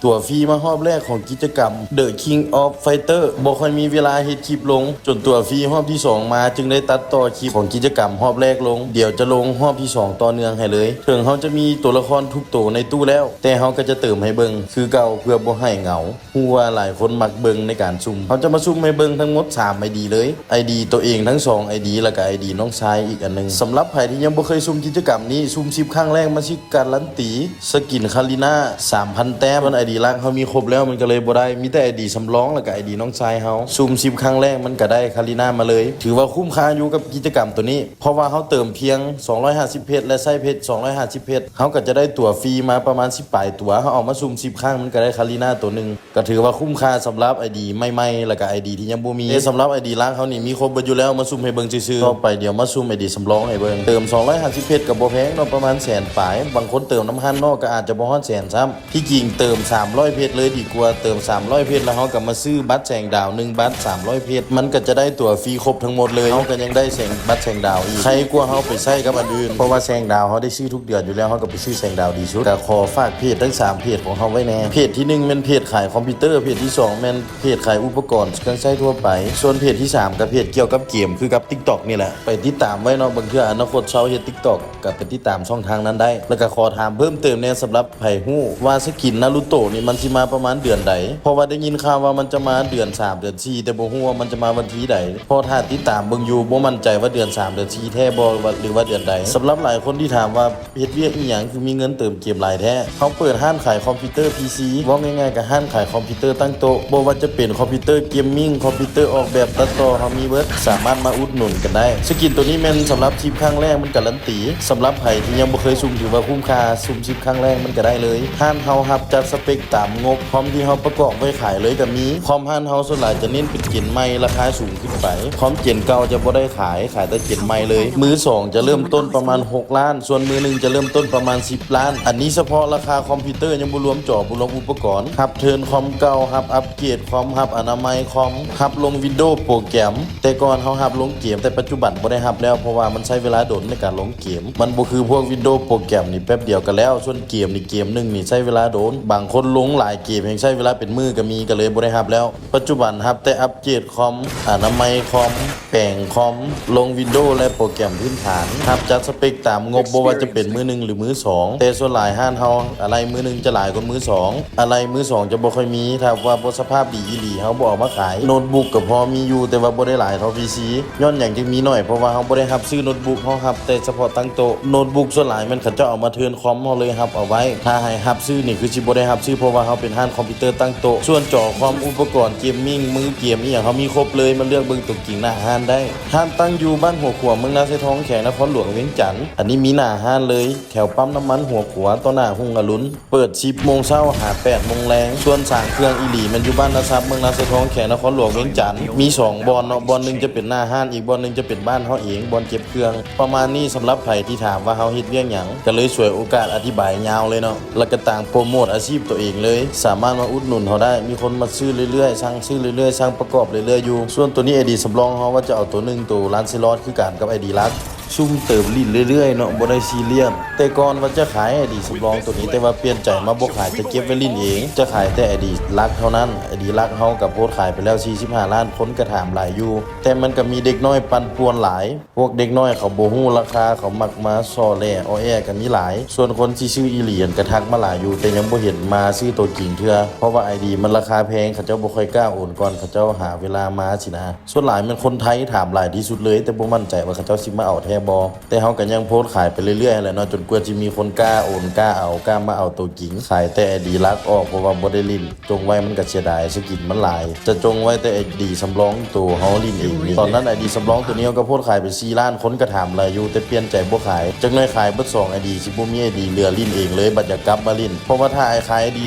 ตัวฟรีมารอบแรกของกิจกรรม The King of Fighter บ่ค่อยมีเวลาเฮ็ดคลิปลงจนตัวฟรีรอบที่2มาจึงได้ตัดต่อคลิปของกิจกรรมรอบแรกลงเดี๋ยวจะลงรอบที่2ต่อเนื่องให้เลยถึงเฮาจะมีตัวละครทุกตัวในตู้แล้วแต่เฮาก็จะเติมให้เบิ่งคือเก่าเพื่อบ่ให้เหงาฮู้ว่าหลายคนมักเบิ่งในการซุ่มเฮาจะมาซุ่มให้เบิ่งทั้งหมด3 ID เลย ID ตัวเองทั้ง2 ID แล้วก็ ID น้องชายอีกอันนึงสำหรับใครที่ยังบ่เคยซุ่มกิจกรรมนี้ซุ่ม10ครั้งแรกมาสิการันตีสกินคาริน่า 3,000 แต้มมัน ID ลักเฮามีครบแล้วมันก็เลยบ่ได้มีแต่ ID สำรองแล้วก็ ID น้องชายเฮาซุ่ม10ครั้งแรกมันก็ได้คาริน่ามาเลยถือว่าคุ้มค่าอยู่กับกิจกรรมตัวนี้เพราะว่าเฮาเติมเพียง250เพชรและใส่เพชร250เพชรเฮาก็จะได้ตั๋วฟรีมาประมาณ10ปลายตั๋วเฮาเอามาซุ่ม10ครั้งมันก็ได้คาริน่าตัวนึงก็ถือว่าคุ้มค่าสำหรับ ID ใหม่ๆแล้วก็ ID ที่ยังบ่มีสำหรับ ID ลักเฮานี่มีครบเบิดอยู่แล้วมาซุ่มให้เบิ่งซื่อๆต่อไปเดี๋ยวมาซุ่ม ID สำรองให้เบิ่งเติม250เพชรก็บ่แพงเนาะประมาณ100,000ปลายบางคนเติมน้ำฮั่นเนาะก็อาจจะบ่ฮอด100,000ซ้ำที่จริงเติม300เพชรเลยดีกว่าเติม300เพชรแล้วเฮาก็มาซื้อบัตรแสงดาว1บัตร300เพชรมันก็จะได้ตั๋วฟรีครบทั้งหมดเลยเฮาก็ยังได้แสงบัตรแสงดาวอีกใครกลัวเฮาไปใช้กับอันอื่นเพราะว่าแสงดาวเฮาได้ซื้อทุกเดือนอยู่แล้วเฮาก็ไปซื้อแสงดาวดีสุดก็ขอฝากเพจทั้ง3เพจของเฮาไว้แน่เพจที่1แม่นเพจขายคอมพิวเตอร์เพจที่2แม่นเพจขายอุปกรณ์เครื่องใช้ทั่วไปส่วนเพจที่3ก็เพจเกี่ยวกับเกมคือกับ TikTok นี่แหละไปติดตามไว้เนาะบางเทื่ออนาคตเช้าเฮ็ด TikTok ก็ไปติดตามช่องทางนั้นได้แล้วก็ขอถามเพิ่มเติมแน่สำหรับไผฮู้ว่าสกินนารูโตะนี่มันสิมาประมาณเดือนใดเพราะว่าได้ยินข่าวว่ามันจะมาเดือน3เดือน4แต่บ่ฮู้ว่ามันจะมาวันที่ใดพอถ้าติดตามเบิ่งอยู่บ่มั่นใจว่าเดือน3เดือน4แท้บ่หรือว่าเดือนใดสำหรับหลายคนที่ถามว่าเฮ็ดเวียกอีหยังคือมีเงินเติมเกมหลายแท้เขาเปิดห้านขายคอมพิวเตอร์ PC ว่าง่ายๆก็ห้านขายคอมพิวเตอร์ตั้งโต๊ะบ่ว่าจะเป็นคอมพิวเตอร์เกมมิ่งคอมพิวเตอร์ออกแบบตัดต่อเฮามีเบิดสามารถมาอุดหนุนกันได้สกินตัวนี้แม่นสำหรับ10ครั้งแรกมันการันตีสำหรับใครที่ยังบ่เคยซุ่มถือว่าคุ้มค่าซุ่ม10ครั้งแรกมันก็ได้เลยห้านเฮารับจัดสเปคตามงบพร้อมที่เฮาประกอบไว้ขายเลยก็มีพร้อมห้านเฮาส่วนหลายจะเน้นเป็นเกณฑ์ใหม่ราคาสูงขึ้นไปพร้อมเกณฑ์เก่าจะบ่ได้ขายแต่เกณฑ์ใหม่เลยมือ2จะเริ่มต้นประมาณ6ล้านส่วนมือ1จะเริ่มต้นประมาณ10ล้านอันนี้เฉพาะราคาคอมพิวเตอร์ยังบ่รวมจอบ่รวมอุปกรณ์รับเทิร์นคอมเก่ารับอัปเกรดคอมรับอนามัยคอมรับลงวินโดว์โปรแกรมแต่ก่อนเฮารับลงเกมแต่ปัจจุบันบ่ได้รับแล้วเพราะว่ามันใช้เวลาโดนในการลงเกมมันบ่คือพวกวินโดว์โปรแกรมนี่แป๊บเดียวก็แล้วส่วนเกมนี่เกมนึงนี่ใช้เวลาโดนบางคนลงหลายเกมยังใช้เวลาเป็นมื้อก็มีก็เลยบ่ได้รับแล้วปัจจุบันรับแต่อัปเกรดคอมอนามัยคอมแปลงคอมลงวินโดว์และโปรแกรมพื้นฐานรับจัดสเปคตามงบบ่ว่าจะเป็นมื้อ1หรือมื้อ2แต่ส่วนหลายห้านเฮาอะไรมื้อ1จะหลายกว่ามื้อ2อะไรมื้อ2จะบ่ค่อยมีถ้าว่าบ่สภาพดีอีหลีเฮาบ่เอามาขายโน้ตบุ๊กก็พอมีอยู่แต่ว่าบ่ได้หลายเท่า PC ย้อนหยังจึงมีน้อยเพราะว่าเฮาบ่ได้รับซื้อโน้ตบุ๊กเฮารับแต่เฉพาะตั้งโต๊ะโน้ตบุ๊กส่วนหลายมันเขาเจ้าเอามาเทิร์นคอมเฮาเลยรับเอาไว้ถ้าให้รับซื้อนี่คือสิบ่ได้รับซื้อเพราะว่าเฮาเป็นห้านคอมพิวเตอร์ตั้งโต๊ะส่วนจอคอมอุปกรณ์เกมมิ่งมือเกมอีหยังเฮามีครบเลยมันเลือกเบิ่งตัวจริงหน้าห้านได้ห้านตั้งอยู่บ้านหัวขวเมืองนาไซทองแขวงนครหลวงเวียงจันทน์อันนี้มีหน้าห้านเลยแถวปั๊มน้ำมันหัวขวต่อหน้าหุ่งอรุณเปิด10โมงเช้าหา8โมงแรงส่วนสร้างเครื่องอีหลีมันอยู่บ้านนาซับเมืองนาไซทองแขวงนครหลวงเวียงจันทน์มี2บ่อนเนาะบ่อนนึงจะเป็นหน้าห้านอีกบ่อนนึงจะเป็นบ้านเฮาเองบ่อนเก็บเครื่องประมาณนี้สำหรับไผที่ถามว่าเฮาเฮ็ดเวียกหยังก็เลยสวยโอกาสอธิบายยาวเลยเนาะแล้วก็ต่างโปรโมทอาชีพตัวเองเลยสามารถมาอุดหนุนเฮาได้มีคนมาซื้อเรื่อยๆสั่งซื้อเรื่อยๆสั่งประกอบเรื่อยๆอยู่ส่วนตัวนี้ ID สำรองเฮาว่าจะเอาตัวนึงตัวร้านซิลอดคือกันกับ ID ลักซุ่มเติมลิ้นเรื่อยๆเนาะบ่ได้ซีเรียสแต่ก่อนว่าจะขาย ID สำรองตัวนี้แต่ว่าเปลี่ยนใจมาบ่ขายจะเก็บไว้ลิ้นเองจะขายแต่ ID ลักเท่านั้น ID ลักเฮากับโพสต์ขายไปแล้ว45ล้านคนก็ถามหลายอยู่แต่มันก็มีเด็กน้อยปั่นป่วนหลายพวกเด็กน้อยเขาบ่ฮู้ราคาเขามักมาซอแลอ้อแอก็มีหลายส่วนคนที่ชื่ออีเหลียนก็ทักมาหลายอยู่แต่ยังบ่เห็นมาซื้อตัวจริงเทื่อเพราะว่า ID มันราคาแพงเขาเจ้าบ่ค่อยกล้าโอนก่อนเขาเจ้าหาเวลามาสินะส่วนหลายมันคนไทยถามหลายที่สุดเลยแต่บ่มั่นใจว่าเขาเจ้าสิมาเอาแท้บ่แต่เฮาก็ยังโพสต์ขายไปเรื่อยๆแหละเนาะจนกว่าจะมีคนกล้าโอนกล้าเอากล้ามาเอาตัวจริงขายแต่ ID ลักออกเพราะว่าบ่ได้ลิ้นจงไว้มันก็เสียดายสกินมันหลายจะจงไว้แต่ ID สำรองตัวเฮาลิ้นเองนี่ตอนนั้น ID สำรองตัวนี้ก็โพสต์ขายไป4ล้านคนก็ถามหลายอยู่แต่เปลี่ยนใจบ่ขายจักหน่อยขายเบิด2 ID สิบ่มี ID เหลือลิ้นเองเลยบัดอยากกลับมาลิ้นเพราะว่าถ้าไอ้ขาย ID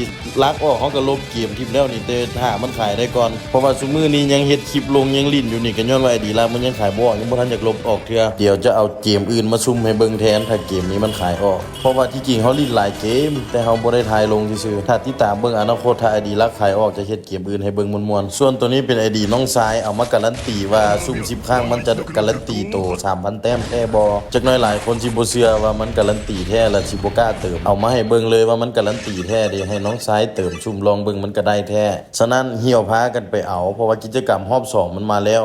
ลักออกเฮาก็ลบเกมทิ่มแล้วนี่แต่ถ้ามันขายได้ก่อนเพราะว่าซุมื้อนี้ยังเฮ็ดคลิปลงยังลิ้นอยู่นี่ก็ย้อนว่า ID ลักมันยังขายบ่ออกยังบ่ทันอยากลบออกเทื่อเดี๋ยวจะ เอาเกมอื่นมาซุ่มให้เบิ่งแทนถ้าเกมนี้มันขายออกเพราะว่าที่จริงเฮาลิ้นหลายเกมแต่เฮาบ่ได้ถ่ายลงซื่อๆถ้าติดตามเบิ่งอนาคตถ้า ID รักขายออกจะเฮ็ดเกมอื่นให้เบิ่งม่วนๆส่วนตัวนี้เป็น ID น้องชายเอามาการันตีว่าซุ่ม10ครั้งมันจะการันตีโต 3,000 แต้มแท้บ่จักหน่อยหลายคนสิบ่เชื่อว่ามันการันตีแท้แล้วสิบ่กล้าเติมเอามาให้เบิ่งเลยว่ามันการันตีแท้เด้ให้น้องชายเติมซุ่มลองเบิ่งมันก็ได้แท้ฉะนั้นเหี่ยวพากันไปเอาเพราะว่ากิจกรรมรอบ2มันมาแล้ว